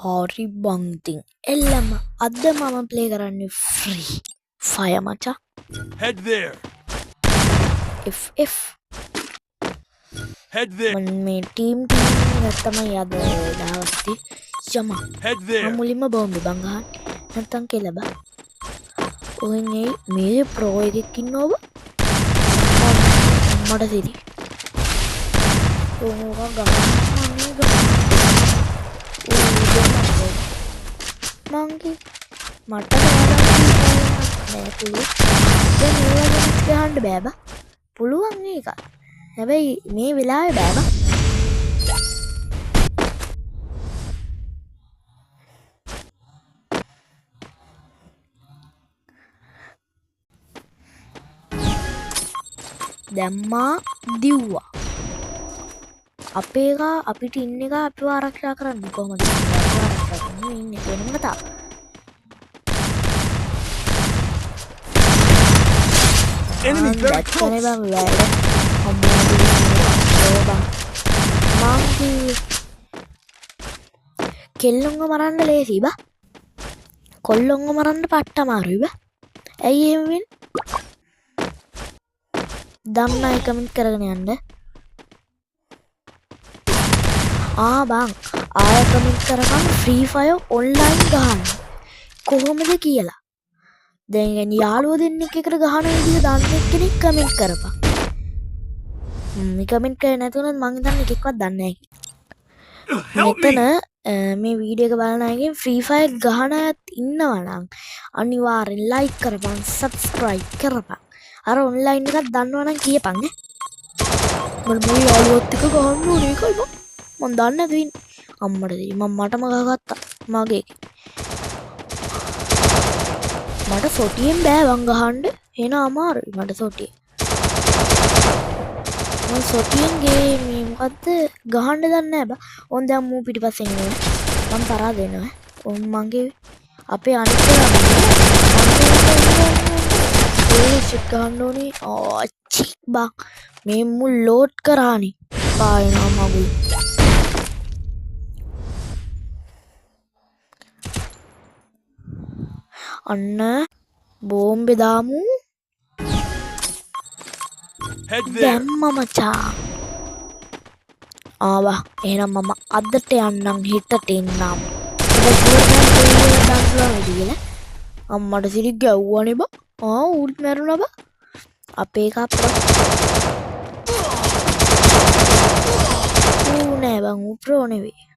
හරි බං ඉතින් එල්ලම අද මම ප්ලේ කරන්නේ ෆ්‍රී ෆයර් මචං. Head there. FF Head there. මේ ටීම් එක තමයි අද දාවස්ති යම. Head there. මුලින්ම බෝම්බ බං ගහන්න නැත්තම් කෙලබ. ඔන්නේ මේ ප්‍රෝ එකෙක් ඉන්නවව මට සිරි. ඕවා ගහන්න මංගේ මට බෑ පුළුවන්. දැන් මේවා ගැන ගහන්න බෑ බා. පුළුවන් මේක. හැබැයි මේ වෙලාවේ බෑ බා. දැම්මා දිව්වා. අපේ එක අපිට ඉන්න එක අපිව ආරක්ෂා කරන්න කොහොමද? ආරක්ෂා කරන්න ඉන්නේ වෙනම කතාවක්. Enemy very close. කෙල්ලොන්ව මරන්න ලේසි බා. කොල්ලොන්ව මරන්න පට්ට අමාරුයි බා. ඇයි එහෙම වෙන්නේ? දම්නයි කමෙන්ට් කරගෙන යන්න. බං ආය කමෙන්ට් කරපන් ෆ්‍රී ෆයර් ඔන්ලයින් ගහන්න කොහොමද කියලා. දැන් යාළුවෝ දෙන්නෙක් එකට ගහන විදිහ දන්නේ කෙනෙක් කමෙන්ට් කරපන්. කමෙන්ට් කරේ නැතුනොත් මං හිතන්නේ එකෙක්වත් දන්නේ නැහැ. මෙතන මේ වීඩියෝ එක බලන අයගෙන් ෆ්‍රී ෆයර් ගහන අයත් ඉන්නවා නම් අනිවාර්යෙන් ලයික් කරපන් සබ්ස්ක්‍රයිබ් කරපන්. අර ඔන්ලයින් එකක් දන්නවනම් කියපන් නේ. මම මේ යාළුවොත් එක්ක ගහන්න ඕනේ ඒකයි බං. මම දන්නේ නැද ඉන්නේ. අම්මට දෙයි මම මටම ගහගත්තා මගේ. මට සොටියෙන් බෑ වං ගහන්න. එන අමාරුයි මට සොටිය. මම සොටියෙන් ගේ මේ මොකද්ද ගහන්න දන්නේ නැහැ බා. ඕන් දැන් මූ පිටිපස්සෙන් එනවා. මම පරා දෙනවා. ඕන් මගේ අපේ අනිත් ඒ ෂිට් ගහන්න ඕනේ. චික් බා මේ මුල් ලෝඩ් කරානේ. පායනවා මගුල්. අන්න බෝම්බේ දාමු. Head there. දැම්ම මචා. ආවා එහෙනම් මම අදට යන්නම් හෙටට එන්නම්. අම්මට සිරි ගැව්වනේ බා. ඌත් මැරුණා බා. අපේ එක අප්‍රෝ. ඌ නෑ බං ඌ ප්‍රෝ නෙවෙයි.